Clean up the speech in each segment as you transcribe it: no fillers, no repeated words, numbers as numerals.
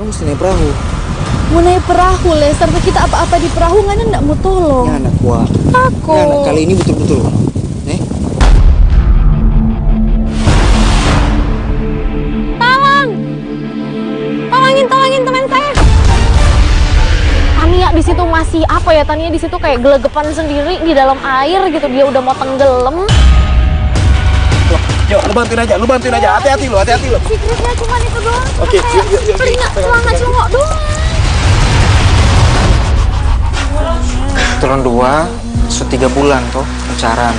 Kamu mesti naik perahu. Mau naik perahu, Les. Sampai kita apa-apa di perahu, ngana ndak mau tolong. Ya anak gua. Aku. Ya, anak, kali ini betul-betul. Nih. Tolongin teman saya. Tania di situ masih apa ya? Tania di situ kayak gelegepan sendiri di dalam air gitu. Dia udah mau tenggelam. Yuk, lu bantuin aja. Hati-hati lo. Secretnya cuma itu doang. Oke, yuk. Telinga, celana cowok doang. Turun 2, 3 bulan toh pacaran.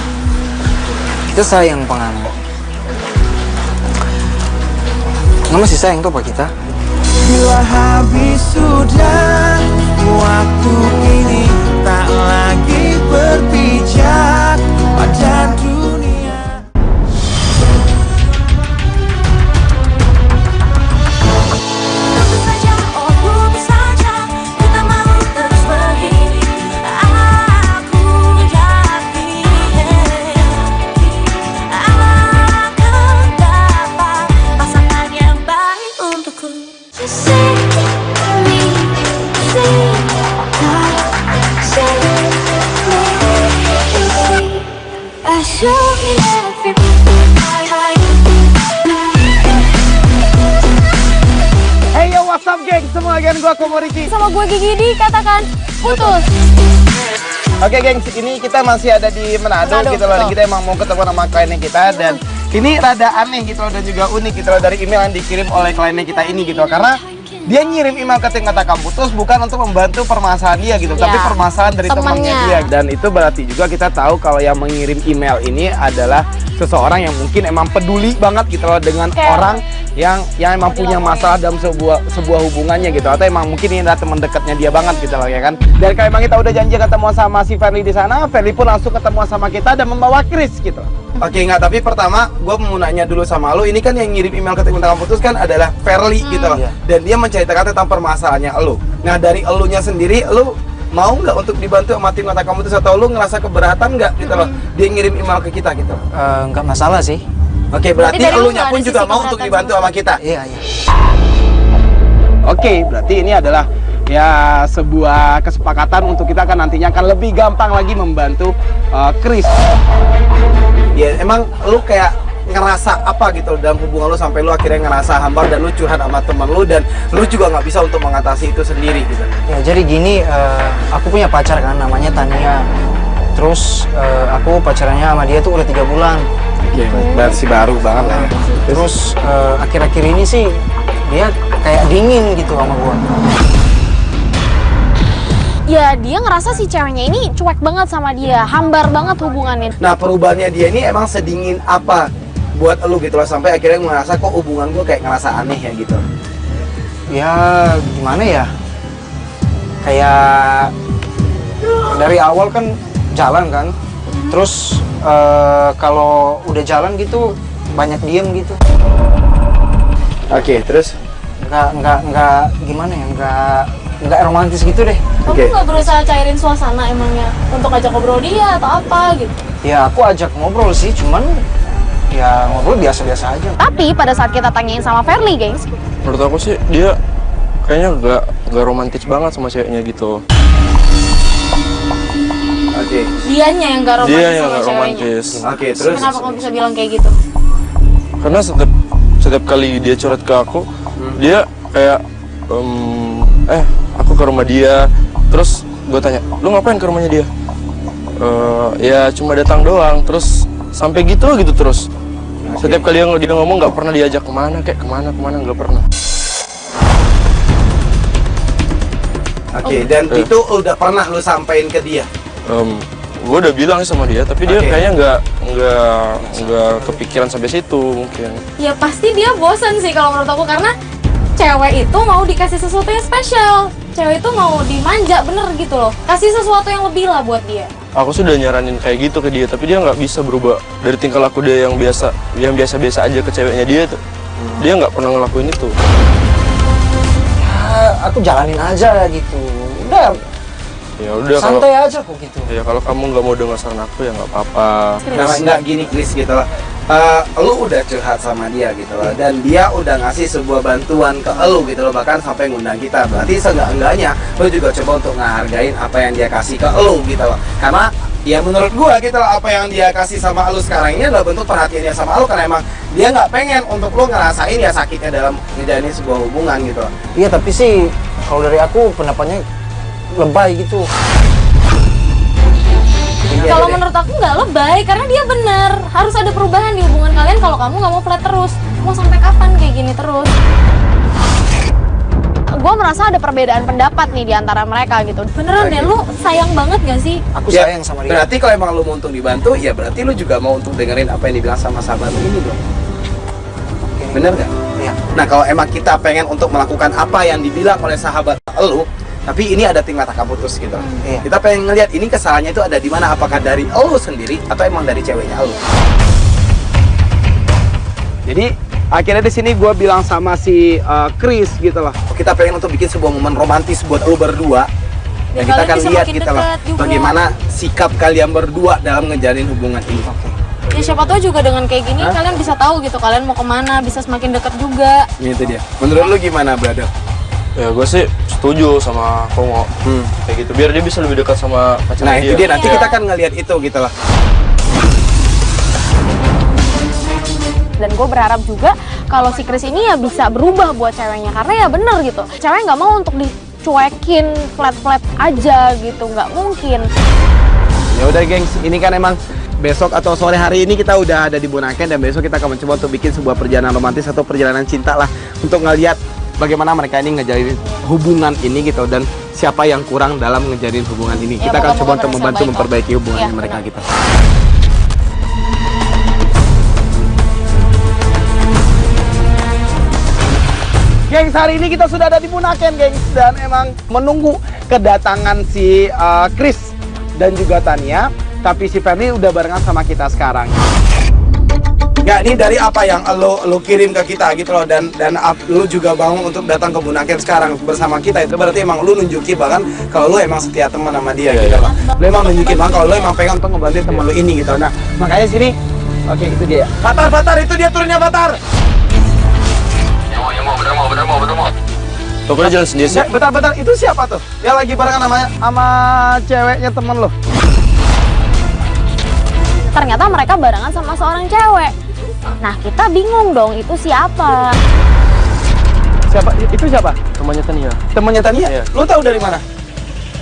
Kita sayang pengana. Nggak masih sayang toh pak kita. Bila habis sudah waktu ini tak lagi berpijak pada dunia. Tentu saja, oh tentu saja kita mau terus begini. Aku yakin akan dapat pasangan yang baik untukku. You see me, see I show me everything. Hey yo, what's up geng? Semua lagi gua Komoriki. Sama gue Gigi di katakan putus. Oke gengs, ini kita masih ada di Manado gitu loh. Dan kita emang mau ketemu sama kliennya kita dan ini rada aneh gitu loh dan juga unik gitu loh dari email yang dikirim oleh kliennya kita ini gitu loh. Karena dia ngirim email ke tim katakan putus bukan untuk membantu permasalahan dia gitu, tapi permasalahan dari temannya dia. Dan itu berarti juga kita tahu kalau yang mengirim email ini adalah seseorang yang mungkin emang peduli banget gitu loh dengan orang yang emang punya masalah dalam sebuah hubungannya gitu, atau emang mungkin ini adalah teman dekatnya dia banget gitu loh ya kan. Dan kalau emang kita udah janji ketemu sama si Ferly di sana, Ferly pun langsung ketemu sama kita dan membawa Chris gitu. Oke, enggak, tapi pertama gue mau nanya dulu sama lu, ini kan yang ngirim email ke tim katakan putus kan adalah Ferly gitu loh. Dan dia menceritakan tentang permasalahannya lu. Nah dari elunya sendiri, lu mau nggak untuk dibantu sama tim katakan putus atau lu ngerasa keberatan nggak gitu loh dia ngirim email ke kita gitu? Nggak masalah sih. Oke, berarti elunya pun juga mau untuk dibantu sama kita? Iya. Oke, berarti ini adalah ya sebuah kesepakatan untuk kita kan nantinya akan lebih gampang lagi membantu Chris. Ya emang lu kayak ngerasa apa gitu dalam hubungan lu sampai lu akhirnya ngerasa hambar dan lu curhat sama temen lu dan lu juga nggak bisa untuk mengatasi itu sendiri gitu? Ya jadi gini, aku punya pacar kan namanya Tania. Terus aku pacarannya sama dia tuh udah 3 bulan. Oke, masih baru banget lah ya. Terus akhir-akhir ini sih dia kayak dingin gitu sama gua. Ya dia ngerasa si ceweknya ini cuek banget sama dia, hambar banget hubungannya. Nah perubahannya dia ini emang sedingin apa buat lu gitu loh sampai akhirnya ngerasa kok hubungan gua kayak ngerasa aneh ya gitu? Ya gimana ya, kayak dari awal kan jalan kan, terus kalau udah jalan gitu banyak diem gitu. Oke, terus? Nggak gimana ya, nggak romantis gitu deh. Kamu nggak berusaha cairin suasana emangnya untuk ajak ngobrol dia atau apa gitu? Ya aku ajak ngobrol sih, cuman ya ngobrol biasa-biasa aja. Tapi pada saat kita tanyain sama Ferly, gengs, menurut aku sih dia kayaknya nggak romantis banget sama ceweknya gitu. Oke. Dianya yang nggak romantis Dia yang sama nggak ceweknya. romantis. Oke, terus? Kenapa kamu bisa bilang kayak gitu? Karena setiap kali dia curhat ke aku, dia kayak aku ke rumah dia, terus gue tanya, lu ngapain ke rumahnya dia? Ya cuma datang doang, terus sampai gitu terus. Setiap kali dia ngomong nggak pernah diajak kemana nggak pernah. Oke, dan itu udah pernah lu sampein ke dia? Gue udah bilang sama dia, tapi dia kayaknya nggak kepikiran sampai situ mungkin. Ya pasti dia bosan sih kalau menurut aku, karena cewek itu mau dikasih sesuatu yang spesial. Cewek itu mau dimanja bener gitu loh. Kasih sesuatu yang lebih lah buat dia. Aku sudah nyaranin kayak gitu ke dia, tapi dia nggak bisa berubah dari tingkah laku dia yang biasa aja ke ceweknya dia tuh. Dia nggak pernah ngelakuin itu. Ya, aku jalanin aja gitu. Udah. Ya udah santai aja kok gitu. Ya kalau kamu nggak mau dengar saran aku ya nggak apa-apa. Nah, nggak gini Chris gitu lah. lu udah curhat sama dia gitu loh, dan dia udah ngasih sebuah bantuan ke lu gitu loh, bahkan sampai ngundang kita. Berarti seenggak-enggaknya lu juga coba untuk ngehargain apa yang dia kasih ke lu gitu loh. Karena ya menurut gua gitu loh, apa yang dia kasih sama lu sekarang ini adalah bentuk perhatiannya sama lu, karena emang dia nggak pengen untuk lu ngerasain ya sakitnya dalam ngejalanin sebuah hubungan gitu loh. Iya, tapi sih kalau dari aku pendapatnya lebay gitu. Iya, Kalau deh. menurut aku nggak lebay, karena dia bener. Harus ada perubahan di hubungan kalian kalau kamu nggak mau flat terus. Mau sampai kapan kayak gini terus? Gue merasa ada perbedaan pendapat nih di antara mereka gitu. Beneran deh, lu sayang banget gak sih? Aku Ya, sayang sama dia. berarti kalau emang lu mau untuk dibantu, ya berarti lu juga mau untuk dengerin apa yang dibilang sama sahabat lu ini dong. Bener nggak? Iya. Nah, kalau emang kita pengen untuk melakukan apa yang dibilang oleh sahabat lu, tapi ini ada tingkat kata putus gitu. Iya. Kita pengen ngelihat ini kesalahannya itu ada di mana, apakah dari lu sendiri atau emang dari ceweknya lu. Jadi akhirnya di sini gue bilang sama si Chris gitu loh, kita pengen untuk bikin sebuah momen romantis buat lu berdua. Dan kita kalian akan bisa lihat makin gitu loh, dekat juga. bagaimana sikap kalian berdua dalam ngejalin hubungan ini. Ya siapa tahu juga dengan kayak gini kalian bisa tahu gitu kalian mau kemana, bisa semakin dekat juga. Itu dia. Menurut lu gimana, brother? Ya gue sih setuju sama Kongo kayak gitu, biar dia bisa lebih dekat sama pacarnya Nah, itu dia. Nanti Iya. kita akan ngelihat itu gitu loh. Dan gue berharap juga kalau si Chris ini ya bisa berubah buat ceweknya, karena ya bener gitu, cewek nggak mau untuk dicuekin flat-flat aja gitu, nggak mungkin. Ya udah, gengs, ini kan emang besok atau sore hari ini kita udah ada di Bunaken, dan besok kita akan mencoba untuk bikin sebuah perjalanan romantis atau perjalanan cinta lah, untuk ngeliat bagaimana mereka ini ngejalin hubungan ini gitu, dan siapa yang kurang dalam ngejalin hubungan ini. Ya, Kita akan coba moga-moga untuk bisa membantu baik, memperbaiki hubungan Iya, mereka benar. gitu. Gengs, hari ini kita sudah ada di Bunaken, gengs, dan emang menunggu kedatangan si Chris dan juga Tania. Tapi si Ferdi udah barengan sama kita sekarang. Ya, ini dari apa yang lo kirim ke kita gitu loh, dan lo juga bangun untuk datang ke Bunaken sekarang bersama kita. Itu berarti emang lo nunjukin bahkan kalau lo emang setia teman sama dia gitu loh. Lo emang nunjukin banget kalau lo emang pengen untuk ngebantuin teman lo ini gitu. Nah, makanya sini. Oke, itu dia. Batar, itu dia turunnya, Batar. pokoknya jalan sendiri sih. Ya, bentar, itu siapa tuh? Yang lagi barengan sama ceweknya temen lo? Ternyata mereka barengan sama seorang cewek. Nah kita bingung dong, itu siapa? Siapa? Itu siapa? Temannya Tania. Temennya Tania? Iya. Lo tahu dari mana?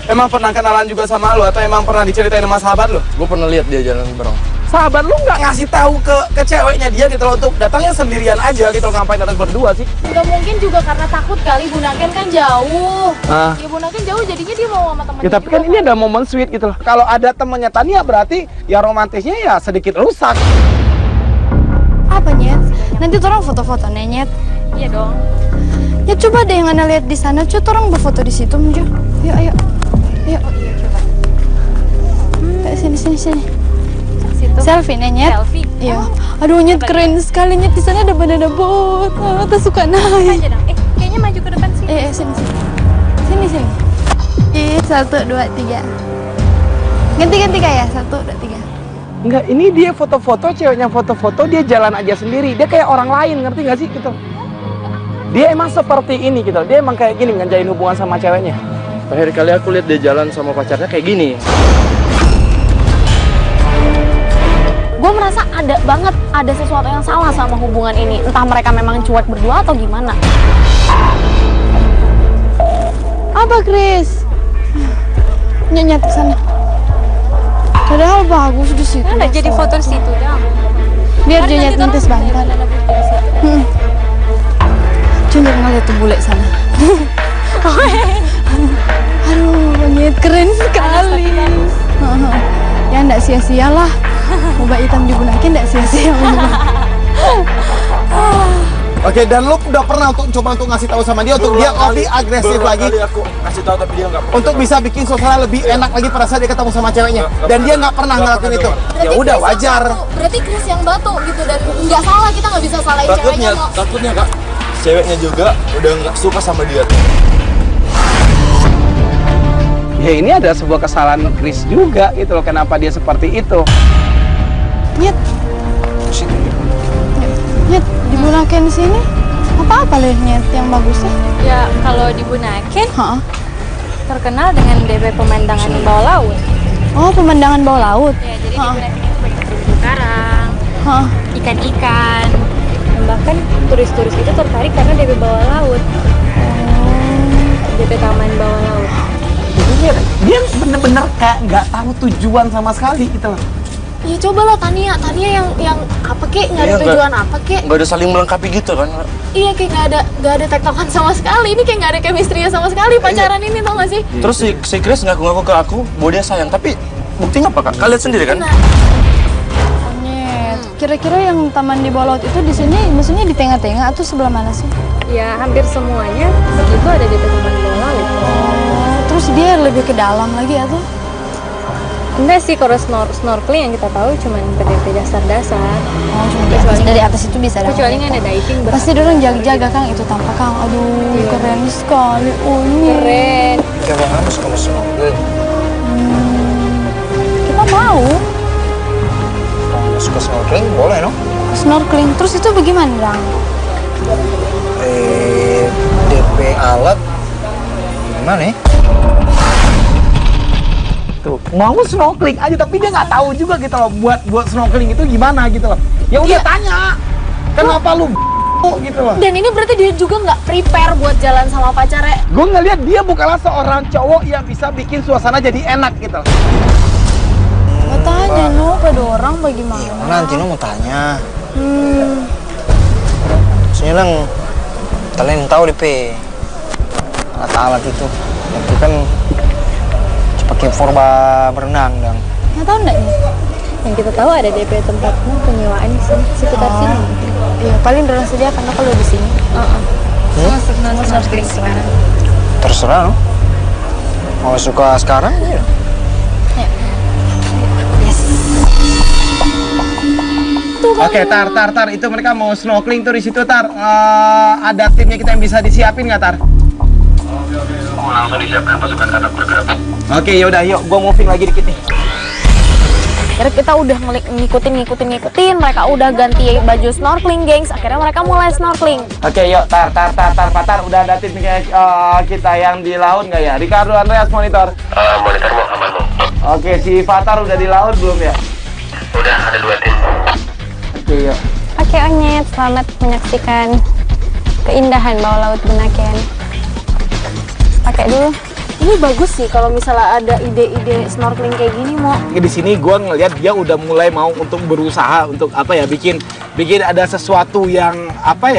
Emang pernah kenalan juga sama lo atau emang pernah diceritain sama sahabat lo? Gue pernah lihat dia jalan bareng. Sahabat lo nggak ngasih tahu ke ceweknya dia gitu loh, untuk datangnya sendirian aja gitu, ngapain datang berdua sih? Gak mungkin juga karena takut kali, Bunaken kan jauh. Ah. Ya Bunaken jauh jadinya dia mau sama temennya Ya tapi kan juga ini ada momen sweet gitu loh. Kalau ada temennya Tania berarti ya romantisnya ya sedikit rusak. Apa Nyet? Nanti orang foto-foto Nyet. Iya dong. Ya coba deh yang Anda lihat di sana, coba orang berfoto di situ Mjo. Yuk, ayo. Yuk. Ayo, sini. Situ. Selfie Nyet. Selfie. Iya. Aduh Nyet keren sekali Nyet, di sana ada banana boat. Ah, aku suka naik. Aja dong. Kayaknya maju ke depan sih. Sini. Sini. 1, 2, 3. Ganti kayak 1, 2, 3. Enggak, ini dia foto-foto, ceweknya foto-foto, dia jalan aja sendiri. Dia kayak orang lain, ngerti gak sih gitu? Dia emang seperti ini gitu. Dia emang kayak gini ngejalin hubungan sama ceweknya. Terakhir kali aku lihat dia jalan sama pacarnya kayak gini. Gue merasa ada sesuatu yang salah sama hubungan ini. Entah mereka memang cuek berdua atau gimana. Apa Chris? Nyet ke sana. Padahal bagus di situ. Udah jadi foto di situ dong. Biar dia nyet nanti sebentar. Cuma ngeliat tuh bule sana. Aduh, nyet keren sekali. Ya enggak sia-sia lah. Obat hitam di Bunaken enggak sia-sia. Oke, dan lo udah pernah coba untuk ngasih tahu sama dia untuk dia lebih agresif lagi, aku kasih tahu tapi dia nggak. untuk bisa bikin suasana lebih enak lagi pada saat dia ketemu sama ceweknya, dan dia nggak pernah ngelakuin itu. Ya udah, wajar. Berarti Chris yang batu gitu, dan nggak salah, kita nggak bisa salahin ceweknya kok. Takutnya kak, ceweknya juga udah nggak suka sama dia. Ya ini ada sebuah kesalahan Chris juga gitu loh, kenapa dia seperti itu. Nyet, Sini. Nyet, di Bunaken sini apa-apa leh Nyet yang bagusnya? Ya kalau di Bunaken Hah? terkenal dengan DP pemandangan di bawah laut. Oh, pemandangan bawah laut. Ya, jadi Hah? di Bunaken itu banyak terumbu karang, Hah? ikan-ikan. Dan bahkan turis-turis itu tertarik karena DP bawah laut. DP taman bawah laut. Jadi dia bener-bener kayak nggak tahu tujuan sama sekali gitu loh. Ya coba lah Tania yang apa kek, nggak ada Iya, tujuan apa kek. Nggak ada saling melengkapi gitu kan? Iya kayak nggak ada tektokan sama sekali. Ini kayak nggak ada chemistry sama sekali pacaran ini, tau gak sih? Terus si Chris ngaku-ngaku ke aku bahwa dia sayang, tapi buktinya apa kak? Kalian sendiri kan? Nah, Nyet, kira-kira yang taman di bawah laut itu di sini maksudnya di tengah-tengah atau sebelah mana sih? ya hampir semuanya itu ada di taman bawah laut. Oh, terus dia lebih ke dalam lagi atau? Enggak sih, kalau snorkeling yang kita tahu cuman PDP dasar-dasar. Oh, cuma di atas, dari atas itu bisa dapat. Kecuali nggak ada diving. Pasti dorong jaga-jaga Kang itu tampak Kang. Aduh, keren sekali. Oh, ini. Keren. Coba harus kamu snorkeling. Kita mau Kalau suka snorkeling boleh no? snorkeling. Terus itu bagaimana, Kang? DP alat gimana ya? Tuh, mau snorkeling aja tapi dia nggak tahu juga gitu loh buat snorkeling itu gimana gitu loh. Ya udah tanya. Kenapa lu gitu loh. Dan ini berarti dia juga nggak prepare buat jalan sama pacarnya. Gue ngeliat dia bukanlah seorang cowok yang bisa bikin suasana jadi enak gitu loh. Mau tanya no, pada orang bagaimana? Nanti no mau tanya. Maksudnya lang kalian tahu DP alat-alat itu kan pakai forba berenang dong. Nggak tahu nggak nih? Yang kita tahu ada DP tempatnya penyewaan di sini, sekitar sini. Iya, paling dorong sedia karena kalau di sini. Masuk snorkeling sekarang. Terserah no. Mau suka sekarang ya. Oke, tar, itu mereka mau snorkeling tuh di situ tar. Ada timnya kita yang bisa disiapin nggak tar? Langsung disiapkan pasukan katak bergerak. Oke, yaudah, yuk, gua moving lagi dikit nih. Akhirnya kita udah ngikutin, mereka udah ganti baju snorkeling, gengs. Akhirnya mereka mulai snorkeling. Oke, yuk, tar, Patar, udah ada tim kita yang di laut nggak ya? Ricardo, Andreas, monitor. Monitor mau aman mau. Oke, si Fatar udah di laut belum ya? Udah ada 2 tim. Oke, yuk. Oke Onyet, selamat menyaksikan keindahan bawah laut Bunaken. Pakai dulu. Ini bagus sih kalau misalnya ada ide-ide snorkeling kayak gini, Mo. Di sini gue ngelihat dia udah mulai mau untuk berusaha untuk apa ya, bikin ada sesuatu yang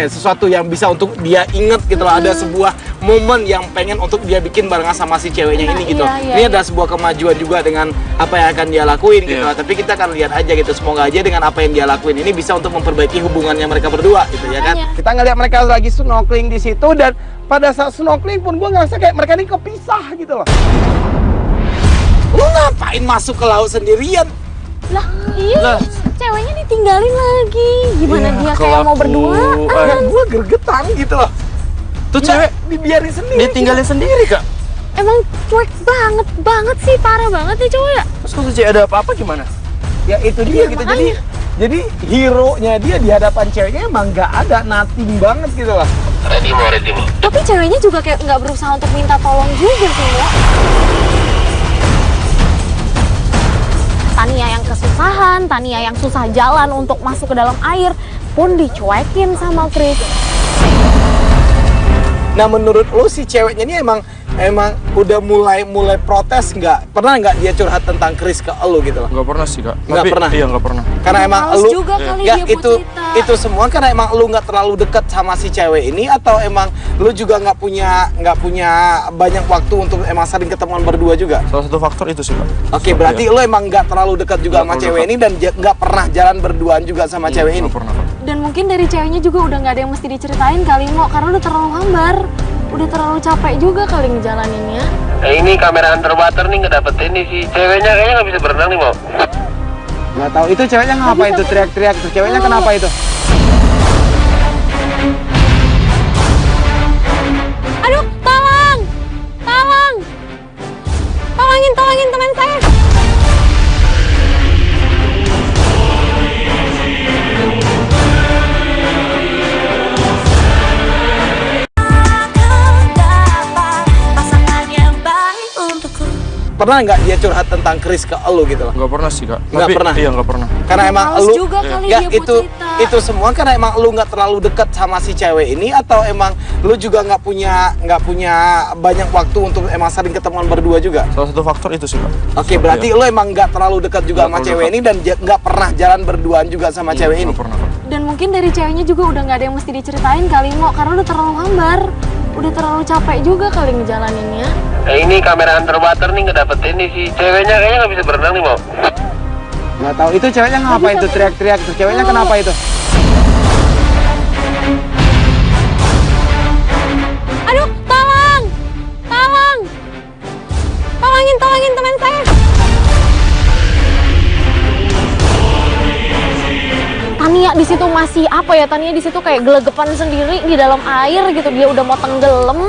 sesuatu yang bisa untuk dia inget gitu loh. Ada sebuah momen yang pengen untuk dia bikin barengan sama si ceweknya ini gitu. Ini ada sebuah kemajuan juga dengan apa yang akan dia lakuin gitu. Tapi kita akan lihat aja gitu, semoga aja dengan apa yang dia lakuin ini bisa untuk memperbaiki hubungannya mereka berdua gitu ya kan. Kita ngelihat mereka lagi snorkeling di situ, dan pada saat snorkeling pun gue ngerasa kayak mereka ini kepisah gitu loh. Lu ngapain masuk ke laut sendirian? Lah, iya. Ceweknya ditinggalin lagi. Gimana Iya, dia kayak mau berduaan? Ya gue gergetan gitu loh. Tuh cewek Dibiarin sendiri. ditinggalin sendiri kak. Emang cuek banget sih, parah banget nih cowok ya. Terus kalau cewek ada apa-apa gimana? Ya itu dia gitu. Jadi hero-nya dia di hadapan ceweknya emang nggak ada, nothing banget gitu loh. Ready mau. Tapi ceweknya juga kayak nggak berusaha untuk minta tolong juga sih, Mo. Tania yang kesusahan, Tania yang susah jalan untuk masuk ke dalam air pun dicuekin sama Chris. Nah menurut lu si ceweknya ini emang udah mulai protes nggak? Pernah nggak dia curhat tentang Chris ke lu gitu loh? Nggak pernah sih kak. Nggak Tapi- pernah? Iya nggak pernah. Karena emang Males lu juga kali ya dia buat cerita. itu semua karena emang lu nggak terlalu dekat sama si cewek ini, atau emang lu juga nggak punya banyak waktu untuk emang saling ketemuan berdua juga? Salah satu faktor itu sih kak. Oke, berarti lu emang nggak terlalu dekat juga sama Nggak cewek terlalu ini dan nggak pernah jalan berduaan juga sama cewek ini. Nggak pernah kak. Dan mungkin dari ceweknya juga udah nggak ada yang mesti diceritain kali, Mo, karena udah terlalu hambar. Udah terlalu capek juga kali ngejalaninnya. Ini kamera underwater nih ngedapetin nih si ceweknya kayaknya nggak bisa berenang nih mau. Nggak tahu itu ceweknya ngapa itu teriak-teriak tuh. Ceweknya kenapa itu? Aduh, tolong! Tolong! Tolongin teman saya! pernah nggak dia curhat tentang Chris ke elu gitu loh? Nggak pernah sih kak. Nggak Tapi- pernah? Iya nggak pernah. Karena emang Males elu juga kali ya, dia buat cerita. itu semua karena emang lu nggak terlalu dekat sama si cewek ini, atau emang lu juga nggak punya banyak waktu untuk emang sering ketemuan berdua juga? Salah satu faktor itu sih kak. Oke, berarti Iya. lu emang nggak terlalu dekat juga Nggak sama terlalu cewek dekat. ini dan nggak pernah jalan berduaan juga sama cewek ini. Nggak pernah kak. Dan mungkin dari ceweknya juga udah nggak ada yang mesti diceritain kali Mo, karena udah terlalu hambar, udah terlalu capek juga kali ngejalaninnya. Ini kamera underwater nih ngedapetin nih si ceweknya kayaknya nggak bisa berenang nih mau. Nggak tahu itu ceweknya ngapa itu teriak-teriak itu ceweknya kenapa itu? Aduh, tolong! Tolong! Tolongin teman saya! Tania di situ masih apa ya? Tania di situ kayak gelegepan sendiri di dalam air gitu. Dia udah mau tenggelam.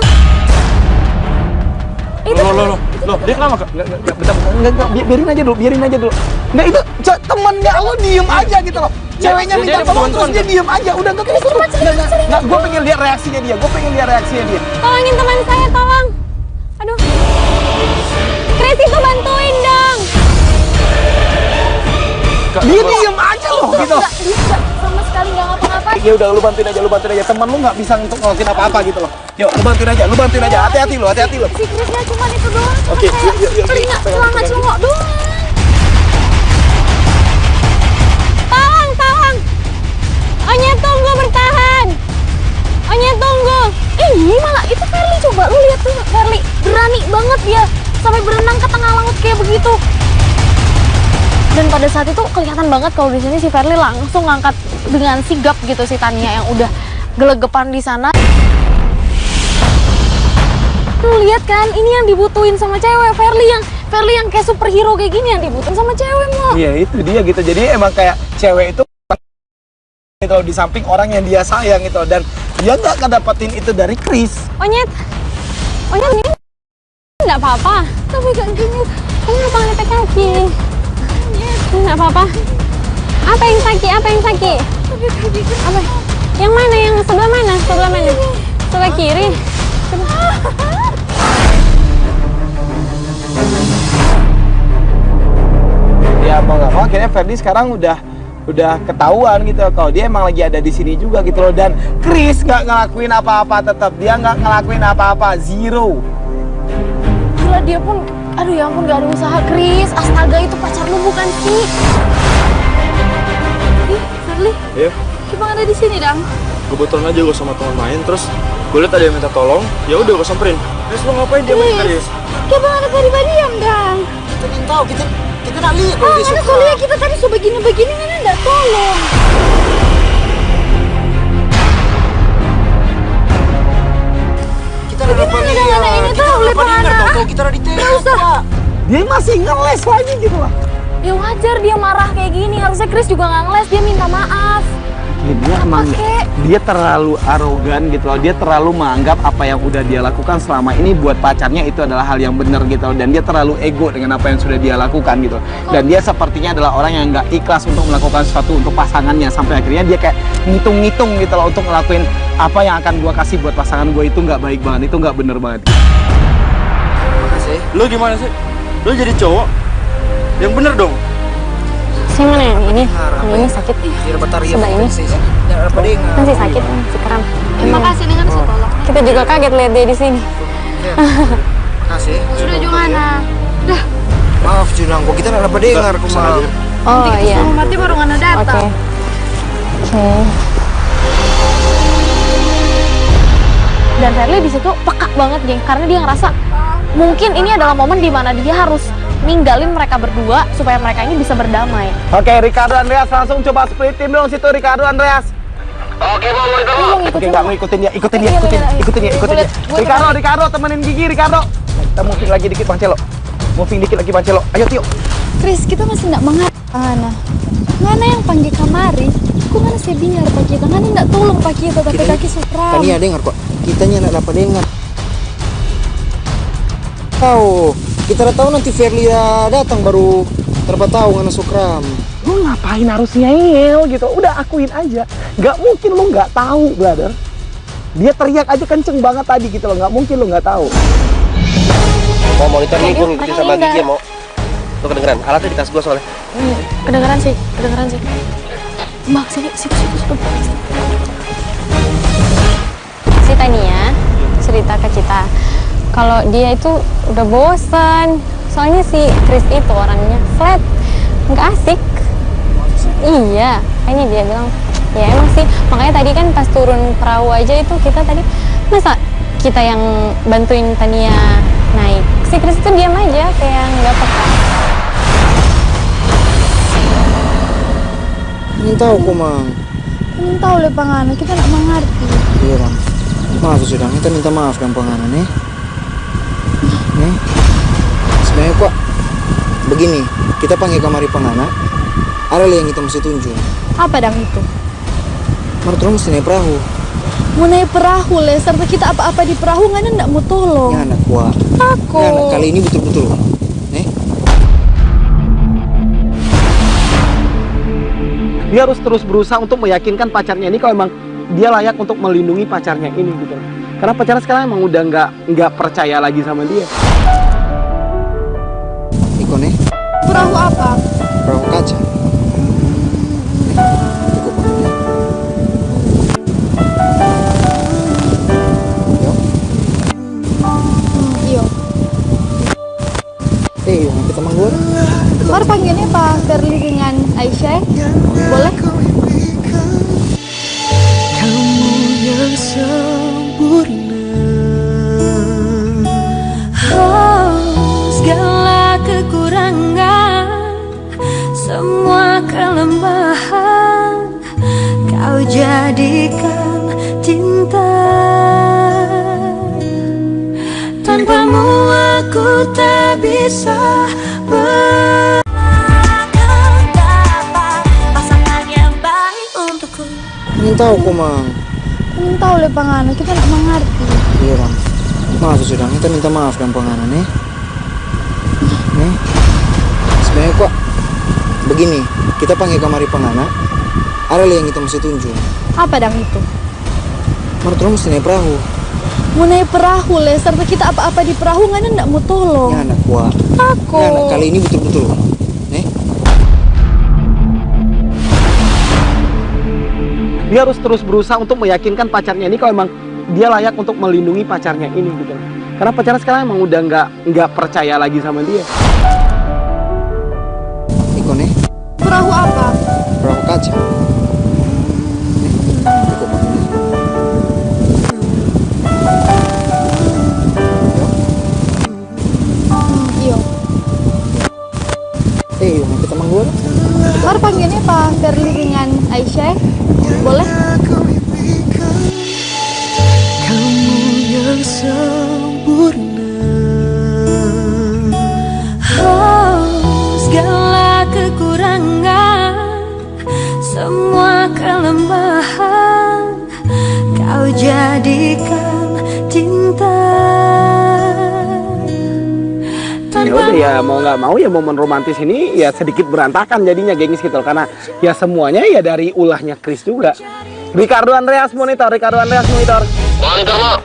Itu Loh, dia kenapa kak? Enggak, biarin aja dulu. Nggak, itu temennya lu diem aja gitu loh. Ceweknya minta tolong terus dia diem aja. Udah nggak kayak gitu. Nggak, gue pengen lihat reaksinya dia. tolongin teman saya, tolong. Aduh. Chris itu bantuin dong. Dia diem aja loh gitu. Nggak bisa sama sekali nggak ngapa-ngapain. Ya udah lu bantuin aja. Temen lu nggak bisa untuk ngelakuin apa-apa gitu loh. Yuk, lu bantuin aja. Hati-hati lu. Si Chrisnya cuma itu doang. Oke, Kayak yuk, telinga pegang, celana pegang. cowok doang. Tolong. Onya tunggu bertahan. Onya tunggu. Malah itu Ferly, coba lu lihat tuh Ferly, berani banget dia sampai berenang ke tengah laut kayak begitu. Dan pada saat itu kelihatan banget kalau di sini si Ferly langsung ngangkat dengan sigap gitu si Tania yang udah gelegepan di sana. Lu lihat kan, ini yang dibutuhin sama cewek. Ferly yang kayak superhero kayak gini yang dibutuhin sama cewek Mo. Iya, itu dia gitu. Jadi emang kayak cewek itu gitu di samping orang yang dia sayang gitu, dan dia nggak kedapetin itu dari Chris. Onyet ini nggak apa-apa. Tapi gak gini, kamu lupa ngeliat kaki. Nggak apa-apa. Apa yang sakit? Apa? Yang mana? Yang sebelah mana? Sebelah kiri. Ya mau nggak mau akhirnya Ferdi sekarang udah ketahuan gitu kalau dia emang lagi ada di sini juga gitu loh, dan Chris nggak ngelakuin apa-apa, tetap dia nggak ngelakuin apa-apa, zero. Gila, dia pun, aduh ya ampun, gak ada usaha. Chris, astaga, itu pacar lu bukan sih? Ferly, Iya. Kibang ada di sini, Dang. Kebetulan aja gue sama teman main, terus gue liat ada yang minta tolong. Ya udah gue samperin. Terus lo ngapain dia main Chris? Kibang ada tadi diam, Dang. Kita ingin tahu, kita nggak lihat Oh, mana kuliah kita tadi so begini-begini, mana nggak tolong. kita ada apa nih? Mana ini tuh, lipat anak. Kita ada di Dia masih ngeles lagi gitu lah. Ya wajar dia marah kayak gini. Harusnya Chris juga nggak ngeles, dia minta maaf. Dia emang kek? dia terlalu arogan gitu loh. Dia terlalu menganggap apa yang udah dia lakukan selama ini buat pacarnya itu adalah hal yang benar gitu loh. Dan dia terlalu ego dengan apa yang sudah dia lakukan gitu. Dan dia sepertinya adalah orang yang nggak ikhlas untuk melakukan sesuatu untuk pasangannya, sampai akhirnya dia kayak ngitung-ngitung gitu loh untuk ngelakuin apa yang akan gua kasih buat pasangan gue. Itu nggak baik banget, itu nggak bener banget. Lo gimana sih? Lo jadi cowok yang bener dong. Saya mana yang ini? Yang ini sakit. Sebelah ini. Masih sakit, masih kram. Terima kasih dengan setolong. Kita juga kaget lihat dia di sini. Kasih. Sudah Johanna. Dah, Maaf Junang, kok kita nggak dapat dengar kemarin. Oh iya. mati baru ngana Oke. datang. Oke. Dan Ferly di situ peka banget, geng, karena dia ngerasa mungkin ini adalah momen di mana dia harus ninggalin mereka berdua supaya mereka ini bisa berdamai. Oke, Ricardo Andreas langsung coba split tim dong situ, Ricardo Andreas. Oke, mau monitor Lu lo. mau ngikutin Oke, nggak lo? mau ikutin dia, ikutin Iya, iya. Gua liat, gua Ricardo, temenin Gigi, Ricardo. Kita moving lagi dikit, Bang Celo. Moving dikit lagi, Bang Celo. Ayo, Tio. Chris, kita masih nggak mengerti. Mana yang panggil kamari? Kok mana saya biar Pak kita? Mana nggak tolong Pak kita, tapi kaki sukram. Tania dengar kok, kitanya nggak dapat dengar. Tahu, kita udah tahu nanti Ferly datang baru terba tahu ngana sukram. Lu ngapain harus ngeyel gitu? Udah akuin aja. Nggak mungkin lu nggak tahu, brother. Dia teriak aja kenceng banget tadi gitu loh. Nggak mungkin lu nggak tahu. Mau monitor nih, gue ngikutin sama enggak. Gigi ya mau. Lo kedengeran? Alatnya di tas gue soalnya. Kedengeran sih. Mbak, sini. Si Tania cerita ke kita kalau dia itu udah bosan. Soalnya si Chris itu orangnya flat, nggak asik. Iya, kayaknya dia bilang, ya emang sih. Makanya tadi kan pas turun perahu aja itu kita tadi, masa kita yang bantuin Tania naik, si Chris itu diam aja kayak nggak peka. Ingin tahu kok, Mang. Ingin tahu le pangana, kita nak mengerti. Iya, Bang. Maaf sudah, kita minta maaf kan pangana nih. Nih. Sebenarnya kok begini, kita panggil kamari pangana. Ada yang kita mesti tunjuk. Apa dang itu? Martro mesti naik perahu. Mau naik perahu le, serta kita apa-apa di perahu nggak nak mau tolong. Ya anak kuat. Takut. Ya anak kali ini betul-betul. Nih. Dia harus terus berusaha untuk meyakinkan pacarnya ini kalau emang dia layak untuk melindungi pacarnya ini gitu. Karena pacarnya sekarang emang udah nggak percaya lagi sama dia. Iko nih, Perahu apa? perahu kaca. Iyo. Yuk, kita manggur. Baru panggilnya Pak Verly dengan Aisyah. Boleh? Kamu yang sempurna, Segala kekurangan, semua kelemahan, kau jadikan cinta. Tanpamu aku tak bisa dapat pasangan yang baik untukku. Ingin tahu kok, Mang. Ingin tahu le pangana, kita nak mengerti. Iya, Bang. Maaf sudah, kita minta maaf kan pangana nih. Nih. Sebenarnya kok begini, kita panggil kamari pangana. Ada yang kita mesti tunjuk. Apa dang itu? Martro mesti naik perahu. Mau naik perahu le, serta kita apa-apa di perahu nggak mau tolong. Ya anak kuat. Takut. Ya anak kali ini betul-betul. Nih. Dia harus terus berusaha untuk meyakinkan pacarnya ini kalau emang dia layak untuk melindungi pacarnya ini gitu. Karena pacarnya sekarang emang udah nggak percaya lagi sama dia. Iko nih, Perahu apa? perahu kaca. Nih, Iko pakai. Iyo. Yuk, kita manggur. Baru panggilnya Pak Verly dengan Aisyah. Boleh? kamu yang sempurna, Segala kekurangan, semua kelemahan, kau jadikan cinta. Ya udah ya mau nggak mau ya momen romantis ini ya sedikit berantakan jadinya gengs gitu loh. Karena ya semuanya ya dari ulahnya Chris juga. Ricardo Andreas monitor. Monitor mau.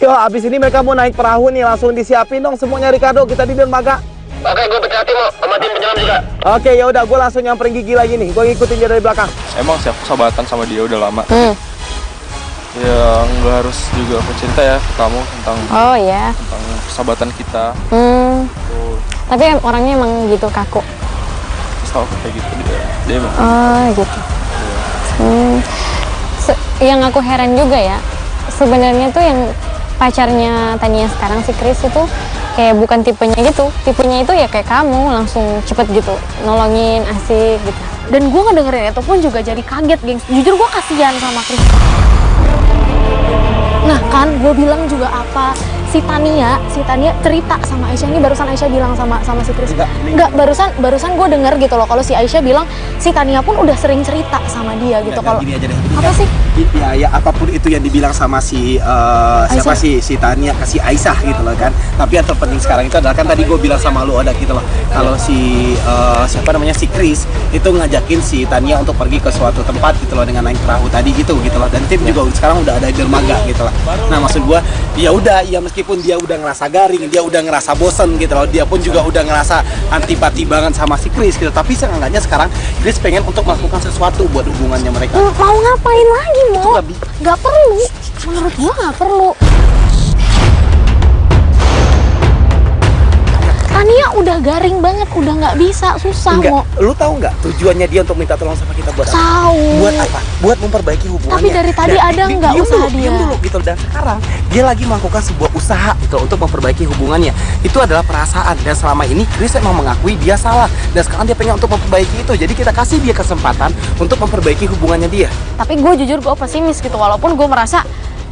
Yo abis ini mereka mau naik perahu nih, langsung disiapin dong semuanya Ricardo, kita di dermaga. Oke, gue pecatin mau sama tim penyelam juga. Oke ya udah, gue langsung nyamperin Gigi lagi nih, gue ngikutin dia dari belakang. Emang sih aku sahabatan sama dia udah lama. Ya nggak harus juga aku cerita ya ke kamu tentang Oh ya. tentang persahabatan kita. Tapi orangnya emang gitu kaku. Terus tahu aku kayak gitu dia emang. Oh gitu. Yang aku heran juga ya, sebenarnya tuh yang pacarnya Tania sekarang si Chris itu kayak bukan tipenya gitu. Tipenya itu ya kayak kamu, langsung cepet gitu, nolongin, asik gitu. Dan gue ngedengerin itu pun juga jadi kaget, gengs. Jujur gue kasihan sama Chris. Nah kan, gue bilang juga apa, si Tania cerita sama Aisyah. Ini barusan Aisyah bilang sama si Chris. Enggak, barusan gue denger gitu loh, kalau si Aisyah bilang si Tania pun udah sering cerita sama dia gitu. Kalau apa sih? ya apapun itu yang dibilang sama si siapa sih si Tania ke si Aisyah gitu loh kan. Tapi yang terpenting sekarang itu adalah kan tadi gue bilang sama lu ada gitu loh. Kalau si siapa namanya si Chris itu ngajakin si Tania untuk pergi ke suatu tempat gitu loh dengan naik perahu tadi gitu loh. Dan tim juga sekarang udah ada di dermaga gitu loh. Nah maksud gue ya udah ya meskipun dia udah ngerasa garing, dia udah ngerasa bosen gitu loh. Dia pun juga udah ngerasa antipati banget sama si Chris gitu. Tapi seenggaknya sekarang Chris pengen untuk melakukan sesuatu buat hubungannya mereka. Mau ngapain lagi, Mo? Gak perlu. Menurut gua gak perlu. Tania udah garing banget, udah nggak bisa, susah. Enggak, Mo. lu tahu nggak tujuannya dia untuk minta tolong sama kita buat apa? Tahu. Buat apa? Buat memperbaiki hubungannya. Tapi dari tadi ada nggak usaha dia? Diam dulu gitu. Dan sekarang dia lagi melakukan sebuah usaha gitu untuk memperbaiki hubungannya. Itu adalah perasaan dan selama ini Chris emang mengakui dia salah dan sekarang dia pengen untuk memperbaiki itu. Jadi kita kasih dia kesempatan untuk memperbaiki hubungannya dia. Tapi gue jujur gue pesimis gitu, walaupun gue merasa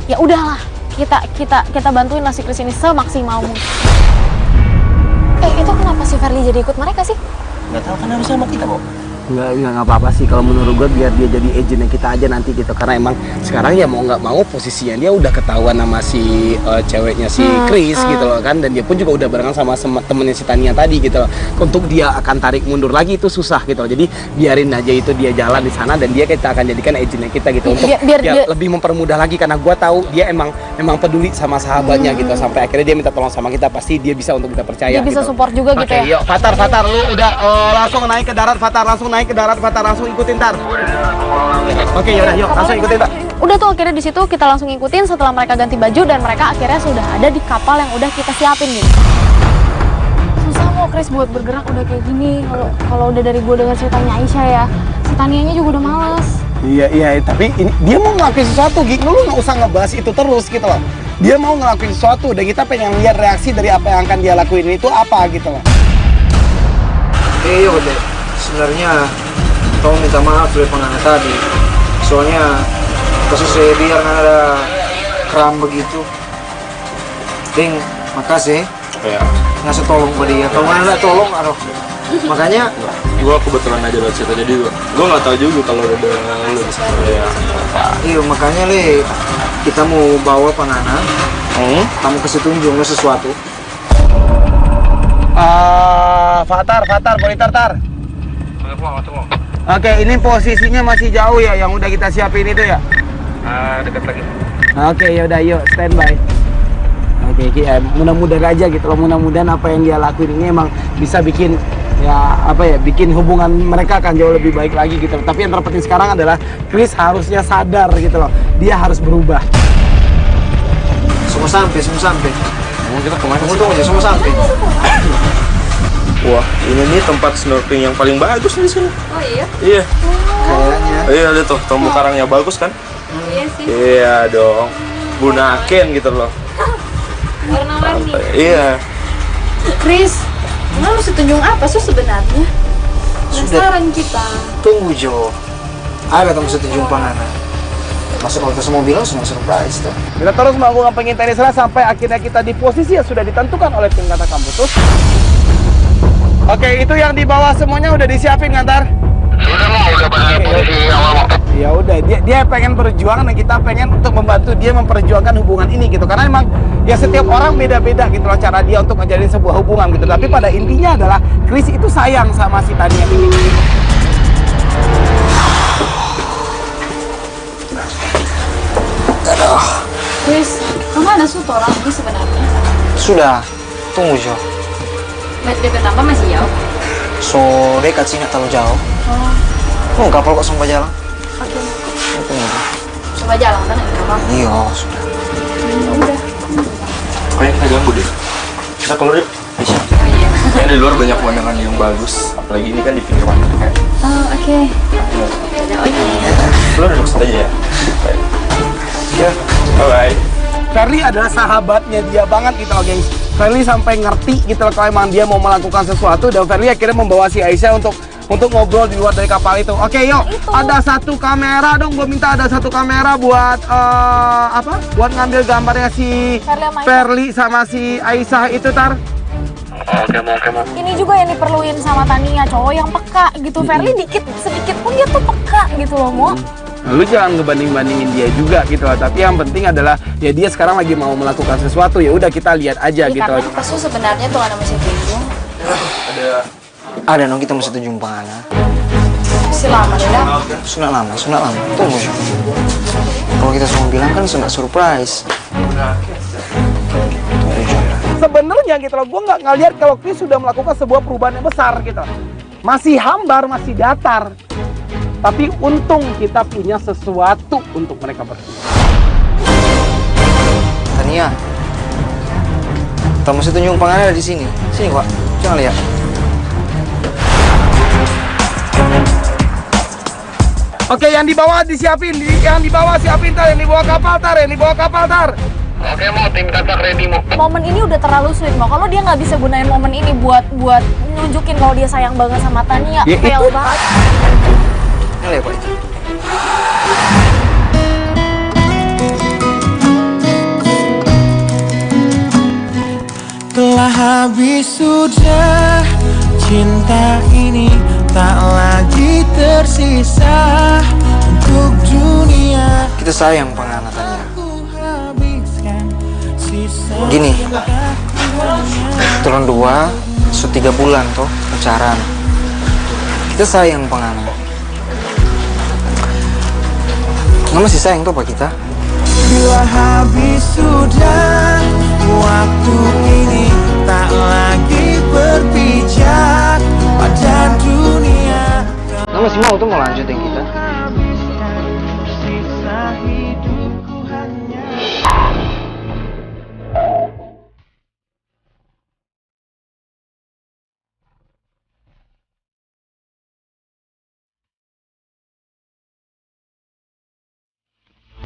ya udahlah kita bantuin lah si Chris ini semaksimal mungkin. Itu kenapa si Verly jadi ikut mereka sih? Nggak tahu kan harus sama kita kok. Nggak apa-apa sih kalau menurut gue, biar dia jadi agentnya kita aja nanti gitu. Karena emang sekarang ya mau nggak mau posisinya dia udah ketahuan sama si ceweknya si Chris gitu loh kan. Dan dia pun juga udah barengan sama temennya si Tania tadi gitu loh. Untuk dia akan tarik mundur lagi itu susah gitu loh. Jadi biarin aja itu dia jalan di sana dan kita akan jadikan agentnya kita gitu. Untuk biar lebih mempermudah lagi, karena gue tahu dia emang peduli sama sahabatnya gitu. Sampai akhirnya dia minta tolong sama kita, pasti dia bisa untuk kita percaya. Dia bisa gitu. support juga gitu ya. Yuk, Fatar lu udah langsung naik ke darat. Fatar langsung naik ke darat, Fatar langsung ikutin Tar. Oke, yaudah yuk langsung ikutin Tar. Udah tuh akhirnya di situ kita langsung ngikutin setelah mereka ganti baju dan mereka akhirnya sudah ada di kapal yang udah kita siapin gitu. Susah mau Chris buat bergerak udah kayak gini. Kalau udah dari gue dengar ceritanya Aisyah ya, si Tanianya juga udah males. Iya, tapi ini dia mau ngelakuin sesuatu, gitu. Lu nggak usah ngebahas itu terus gitu loh. Dia mau ngelakuin sesuatu dan kita pengen lihat reaksi dari apa yang akan dia lakuin itu apa gitu loh. Iya udah, sebenarnya kamu minta maaf dari pengantin tadi. Soalnya kasus saya biar nggak ada kram begitu. Ding, makasih. Ya. Ngasih tolong ke dia. Kalau nggak ada tolong, aduh. Makanya Gue kebetulan aja lewat situ, jadi gue nggak tahu juga kalau ada lu di sana. Ya. iya makanya kita mau bawa pengantin. Kamu kasih tunjuk sesuatu. Fatar, boleh Tar. Oke, ini posisinya masih jauh ya, yang udah kita siapin itu ya? Dekat lagi. Oke, yaudah yuk, standby. Oke, mudah-mudahan aja gitu loh, mudah-mudahan apa yang dia lakuin ini emang bisa bikin bikin hubungan mereka akan jauh lebih baik lagi gitu. Tapi yang terpenting sekarang adalah Chris harusnya sadar gitu loh, dia harus berubah. Semua sampai. Emang kita kemana Kamu sih? tunggu aja, semua sampai. Wah, ini nih tempat snorkeling yang paling bagus di sini. Oh iya? Iya. Kayaknya. Iya, lihat tuh, terumbu karangnya bagus kan? Iya sih. Iya dong. Bunaken gitu loh. Warna-warni. Iya. Chris, lu mesti tunjuk apa sih sebenarnya? Penasaran kita. Tunggu Jo. Ada kamu setuju pengantin. Masuk kalau kita semua bilang semua surprise tuh. Kita terus melakukan pengintaian sana sampai akhirnya kita di posisi yang sudah ditentukan oleh tim Kata Kamputus. Oke, itu yang di bawah semuanya udah disiapin Ngantar? Udah pada posisi awal. Ya udah, dia pengen berjuang dan kita pengen untuk membantu dia memperjuangkan hubungan ini gitu. Karena emang ya setiap orang beda-beda gitu loh cara dia untuk menjalin sebuah hubungan gitu. Tapi pada intinya adalah Chris itu sayang sama si Tania ini. Chris, kamu ada suatu orang ini sebenarnya? Sudah. Tunggu Jo. DP tambah masih jauh. So dekat sih nggak terlalu jauh. Oh, kapal kok sampai jalan. Oke. Tunggu. Coba jalan kan ini kapal. Iya sudah. Udah. Kayak kita ganggu deh. Kita keluar yuk. Bisa. Kayaknya di luar banyak pemandangan yang bagus. Apalagi ini kan di pinggir pantai kan. Oh, oke. Keluar duduk situ aja ya. Baik. Ya, bye. Verly adalah sahabatnya dia banget gitu loh gengs. Verly sampai ngerti gitu loh kalau emang dia mau melakukan sesuatu, dan Verly akhirnya membawa si Aisyah untuk ngobrol di luar dari kapal itu. Oke yuk, ada satu kamera dong, gue minta ada satu kamera buat buat ngambil gambarnya si Verly sama si Aisyah itu Tar. Oke, mau. Ini juga yang diperluin sama Tania, cowok yang peka gitu. Verly sedikit pun dia tuh peka gitu loh, Mo. Nah, lu jangan ngebanding-bandingin dia juga gitu loh. Tapi yang penting adalah ya dia sekarang lagi mau melakukan sesuatu, ya udah kita lihat aja gitu. Karena kita tuh sebenarnya tuh ada masih bingung. Ada dong, kita mesti tunjuk pengana. Masih lama deh dah. Sudah lama. Tunggu. Kalau kita semua bilang kan sudah surprise. Sebenarnya gitu loh, gue nggak ngeliat kalau Chris sudah melakukan sebuah perubahan yang besar gitu. Masih hambar, masih datar. Tapi untung kita punya sesuatu untuk mereka berdua. Tania, kita mesti tunjuk pengana ada di sini. Sini, Pak. Jangan lihat. Oke, yang di bawah disiapin, yang di bawah siapin tar, yang di bawah kapal tar, yang di bawah kapal tar. Oke, mau tim katak ready mau. Momen ini udah terlalu sweet mau. Kalau dia nggak bisa gunain momen ini buat nunjukin kalau dia sayang banget sama Tania, Ya, fail itu. banget. Jangan lihat, Pak. Telah habis sudah, cinta ini tak lagi tersisa untuk dunia. Kita sayang pengana, Tania. Ku habiskan sisa. Gini, turun 2, 3 bulan toh pacaran. Kita sayang pengana. Nggak masih sayang toh Pak kita? Bila habis sudah, waktu ini tak lagi berpijak pada dunia. Nggak masih mau tuh mau lanjutin kita? Habiskan sisa hidupku hanya.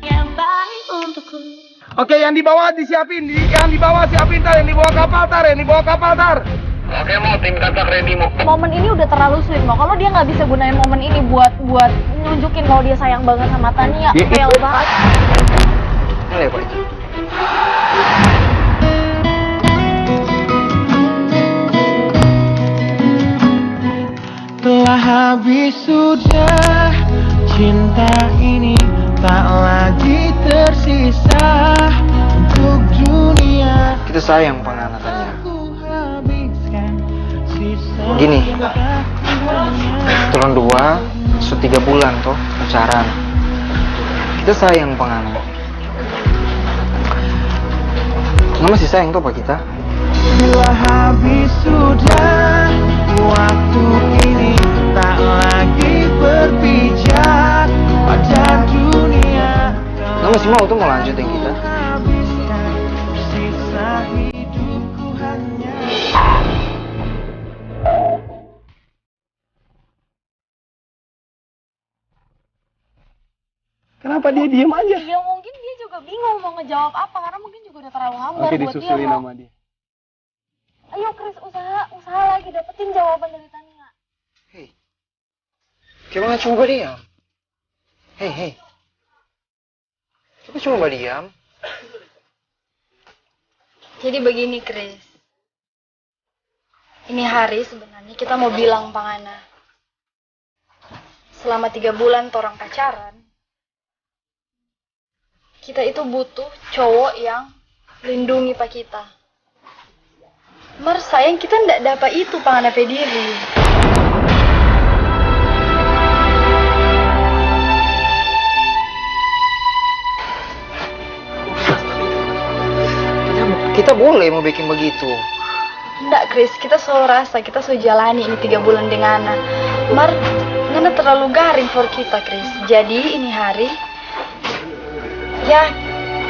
Yang baik untukku. Oke, yang di bawah disiapin, yang di bawah siapin tar, yang di bawah kapal tar, yang di bawah kapal tar. Oke, mau tim katak ready mau. Momen ini udah terlalu sweet mau. Kalau dia nggak bisa gunain momen ini buat nunjukin kalau dia sayang banget sama Tania, Ya, fail itu. banget. Jangan lihat, Pak. Telah habis sudah, cinta ini tak lagi tersisa untuk dunia. Kita sayang pengana, Tania. Ku habiskan sisa. Gini, turun 2, 3 bulan toh pacaran. Kita sayang pengana. Nggak masih sayang toh Pak kita? Bila habis sudah, waktu ini tak lagi berpijak pada dunia. Nggak masih mau tuh mau lanjutin kita? Habiskan sisa hidupku hanya. Kenapa dia diem aja? Ya mungkin dia juga bingung mau ngejawab apa karena mungkin juga udah terlalu hambar Oke, buat dia. disusulin Mau. sama dia. Ayo Chris, usaha lagi dapetin jawaban dari Tania. Hei, gimana coba diam? Hei, coba coba diam. Jadi begini Chris, ini hari sebenarnya kita mau bilang pangana. Selama 3 bulan torang pacaran, kita itu butuh cowok yang lindungi pak kita. Mer sayang kita ndak dapat itu pangana pediri. Kita boleh mau bikin begitu. Ndak Chris, kita selalu rasa kita selalu jalani ini 3 bulan dengan Ana. Mar, Ngana terlalu garing for kita Chris. Jadi ini hari, ya,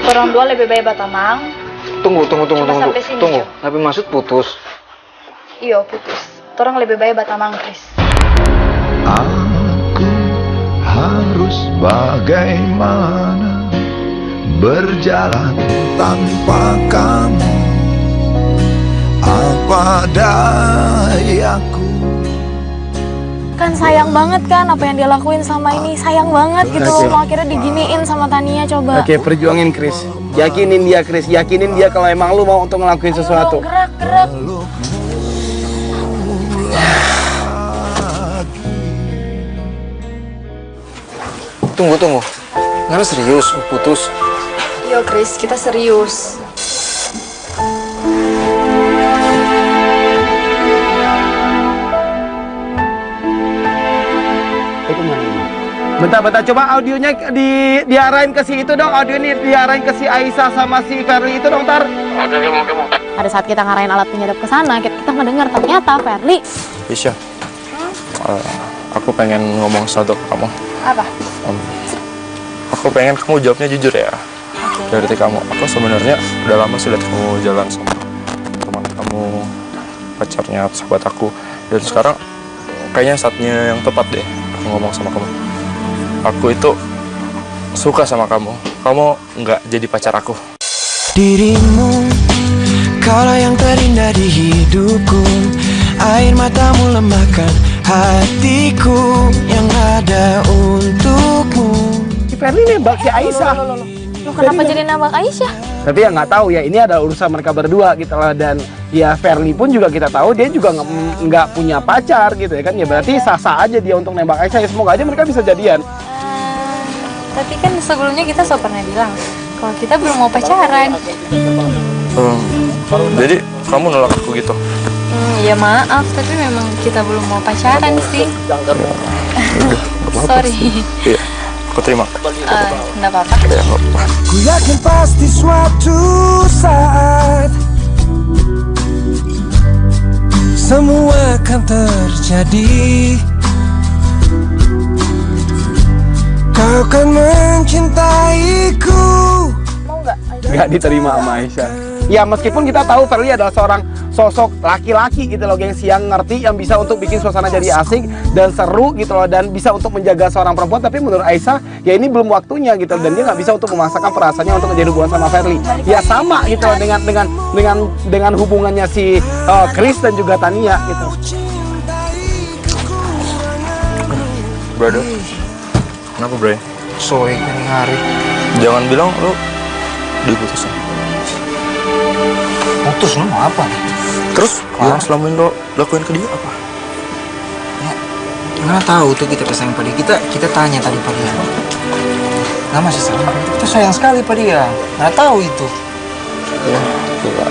orang dua lebih baik batamang. Tunggu. sampai sini, Tunggu. Jo. Tapi maksud putus. Iyo putus. Orang lebih baik batamang Chris. Aku harus bagaimana berjalan tanpa kamu? Apa dayaku? Kan sayang banget kan apa yang dia lakuin sama ini. Sayang banget gitu. Mau akhirnya diginiin sama Tania coba. Oke, perjuangin Chris. Yakinin dia Chris, yakinin dia kalau emang lu mau untuk ngelakuin sesuatu. Gerak. Tunggu. Nggak serius, putus. Yo Chris, kita serius. Bentar, coba audionya diarahin ke si itu dong. Audio ini diarahin ke si Aisyah sama si Ferli itu dong, Tar. Pada saat kita ngarahin alat penyedap ke sana, kita ngedengar ternyata Ferli. Isya, aku pengen ngomong sesuatu ke kamu. Apa? Aku pengen kamu jawabnya jujur ya. Dari kamu, aku sebenarnya udah lama sih lihat kamu jalan sama teman kamu, pacarnya, sahabat aku. Dan sekarang kayaknya saatnya yang tepat deh aku ngomong sama kamu. Aku itu suka sama kamu. Kamu nggak jadi pacar aku. Dirimu, kaulah yang terindah di hidupku. Air matamu lemahkan hatiku yang ada untukmu. Si Ferli nembak si Aisyah. Loh, kenapa jadi nembak Aisyah? Tapi ya nggak tahu ya, ini ada urusan mereka berdua gitu lah. Dan ya Ferli pun juga kita tahu dia juga nggak punya pacar gitu ya kan. Ya berarti sah-sah aja dia untuk nembak Aisyah. Ya semoga aja mereka bisa jadian. Tapi kan sebelumnya kita pernah bilang kalau kita belum mau pacaran. Jadi kamu nolak aku gitu? Ya maaf, tapi memang kita belum mau pacaran sih. Sorry. Iya, aku terima. Nggak apa-apa. Ya, nggak apa-apa. Ku yakin pasti suatu saat semua akan terjadi. Kau kan mencintaiku. Mau nggak? Nggak diterima sama Aisyah. Ya meskipun kita tahu Ferli adalah seorang sosok laki-laki gitu loh gengs, yang ngerti, yang bisa untuk bikin suasana jadi asik dan seru gitu loh, dan bisa untuk menjaga seorang perempuan. Tapi menurut Aisyah ya ini belum waktunya gitu, dan dia nggak bisa untuk memaksakan perasaannya untuk menjadi hubungan sama Ferli. Ya sama gitu loh dengan hubungannya si Chris dan juga Tania gitu. Brother, kenapa Bray? Soy ini hari. Jangan bilang lu diputusin. Putus lu mau apa nih? Terus yang selama ini lo lakuin ke dia apa? Ya, nggak tahu tuh kita sayang pada dia. Kita tanya tadi pada dia. Nggak masih sayang. Kita sayang sekali pada dia. Nggak tahu itu. Ya, enggak.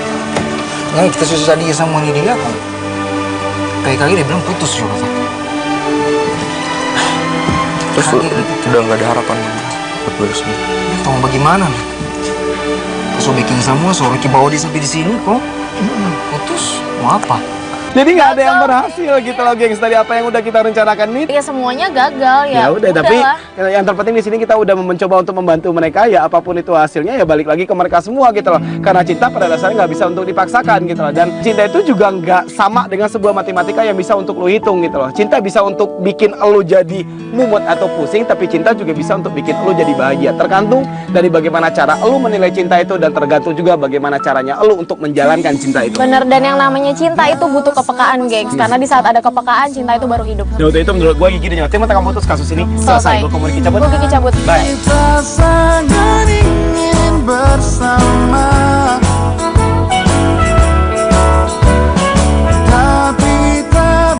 Nah, kita susah dia sama dia kan. Kali-kali dia bilang putus juga kan. Terus udah nggak ada harapan buat gue sendiri. Tahu bagaimana nih? So bikin semua, so Ricky bawa dia sampai di sini kok. Putus, mau apa? Jadi nggak ada yang berhasil gitu loh gengs, dari apa yang udah kita rencanakan nih. Ya semuanya gagal ya. Ya udah, tapi yang terpenting di sini kita udah mencoba untuk membantu mereka, ya apapun itu hasilnya ya balik lagi ke mereka semua gitu loh. Karena cinta pada dasarnya nggak bisa untuk dipaksakan gitu loh. Dan cinta itu juga nggak sama dengan sebuah matematika yang bisa untuk lo hitung gitu loh. Cinta bisa untuk bikin lo jadi mumet atau pusing, tapi cinta juga bisa untuk bikin lo jadi bahagia. Tergantung dari bagaimana cara lo menilai cinta itu, dan tergantung juga bagaimana caranya lo untuk menjalankan cinta itu. Bener, dan yang namanya cinta itu butuh kepekaan gengs, karena di saat ada kepekaan cinta itu baru hidup. Ya udah, itu menurut gue gini, tim kamu putus kasus ini selesai. Gue mau Ricky cabut. Gue Kiki cabut. Bye.